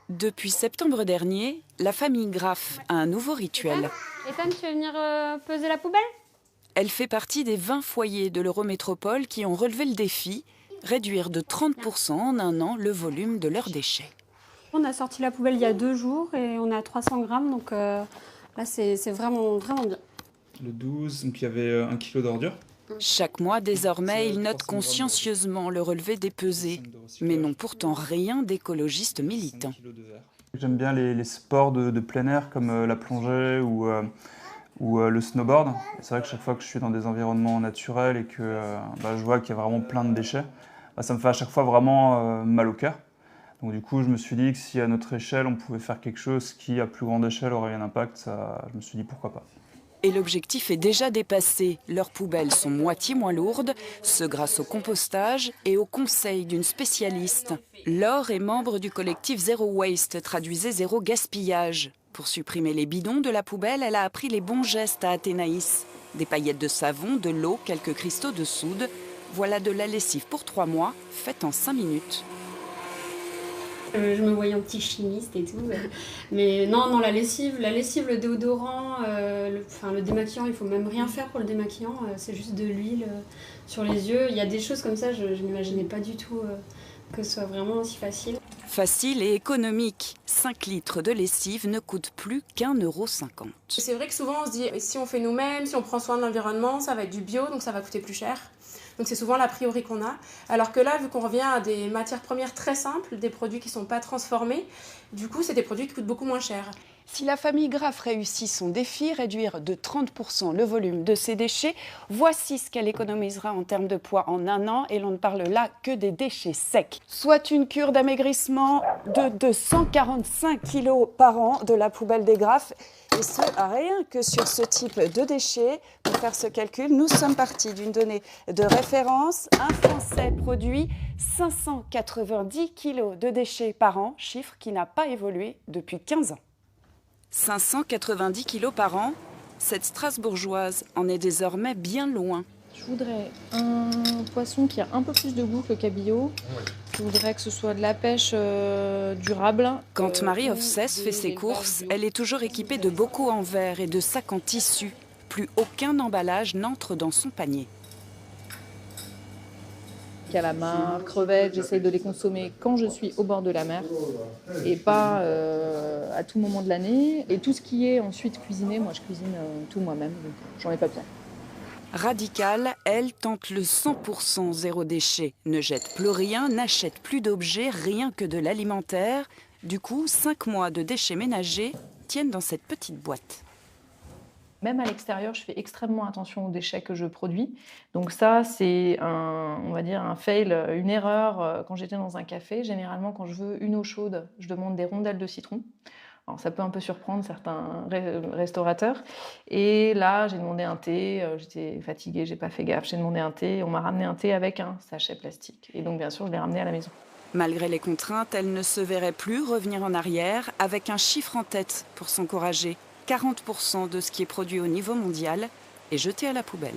Depuis septembre dernier, la famille Graff a un nouveau rituel. Ethan, tu veux venir peser la poubelle? Elle fait partie des 20 foyers de l'Eurométropole qui ont relevé le défi, réduire de 30% en un an le volume de leurs déchets. On a sorti la poubelle il y a 2 jours et on est à 300 grammes, donc là c'est vraiment bien. Le 12, donc il y avait 1 kg d'ordures. Chaque mois, désormais, ils notent consciencieusement le relevé des pesées, mais n'ont pourtant rien d'écologiste militant. J'aime bien les sports de plein air comme la plongée ou le snowboard. C'est vrai que chaque fois que je suis dans des environnements naturels et que je vois qu'il y a vraiment plein de déchets, ça me fait à chaque fois vraiment mal au cœur. Donc du coup, je me suis dit que si à notre échelle, on pouvait faire quelque chose qui, à plus grande échelle, aurait un impact, je me suis dit pourquoi pas. Et l'objectif est déjà dépassé. Leurs poubelles sont moitié moins lourdes, ce grâce au compostage et au conseil d'une spécialiste. Laure est membre du collectif Zero Waste, traduisez zéro gaspillage. Pour supprimer les bidons de la poubelle, elle a appris les bons gestes à Athénaïs. Des paillettes de savon, de l'eau, quelques cristaux de soude. Voilà de la lessive pour 3 mois, faite en 5 minutes. Je me voyais en petit chimiste et tout. Mais non, la lessive, le déodorant, le démaquillant, il faut même rien faire pour le démaquillant. C'est juste de l'huile sur les yeux. Il y a des choses comme ça, je n'imaginais pas du tout que ce soit vraiment aussi facile. Facile et économique. 5 litres de lessive ne coûtent plus qu'1,50 €. C'est vrai que souvent on se dit, si on fait nous-mêmes, si on prend soin de l'environnement, ça va être du bio, donc ça va coûter plus cher. Donc c'est souvent l'a priori qu'on a. Alors que là, vu qu'on revient à des matières premières très simples, des produits qui ne sont pas transformés, du coup c'est des produits qui coûtent beaucoup moins cher. Si la famille Graff réussit son défi, réduire de 30% le volume de ses déchets, voici ce qu'elle économisera en termes de poids en un an, et l'on ne parle là que des déchets secs. Soit une cure d'amaigrissement de 245 kg par an de la poubelle des Graff, et ce, rien que sur ce type de déchets. Pour faire ce calcul, nous sommes partis d'une donnée de référence. Un Français produit 590 kg de déchets par an, chiffre qui n'a pas évolué depuis 15 ans. 590 kilos par an, cette Strasbourgeoise en est désormais bien loin. Je voudrais un poisson qui a un peu plus de goût que le cabillaud. Je voudrais que ce soit de la pêche durable. Quand Marie Offsès fait ses courses, elle est toujours équipée de bocaux en verre et de sacs en tissu. Plus aucun emballage n'entre dans son panier. Calamars, crevettes, j'essaye de les consommer quand je suis au bord de la mer et pas à tout moment de l'année. Et tout ce qui est ensuite cuisiné, moi je cuisine tout moi-même, donc j'en ai pas besoin. Radicale, elle tente le 100% zéro déchet. Ne jette plus rien, n'achète plus d'objets, rien que de l'alimentaire. Du coup, 5 mois de déchets ménagers tiennent dans cette petite boîte. Même à l'extérieur, je fais extrêmement attention aux déchets que je produis. Donc ça, c'est on va dire un fail, une erreur. Quand j'étais dans un café, généralement, quand je veux une eau chaude, je demande des rondelles de citron. Alors ça peut un peu surprendre certains restaurateurs. Et là, j'ai demandé un thé. J'étais fatiguée, j'ai pas fait gaffe. J'ai demandé un thé. On m'a ramené un thé avec un sachet plastique. Et donc, bien sûr, je l'ai ramené à la maison. Malgré les contraintes, elle ne se verrait plus revenir en arrière, avec un chiffre en tête pour s'encourager. 40% de ce qui est produit au niveau mondial est jeté à la poubelle.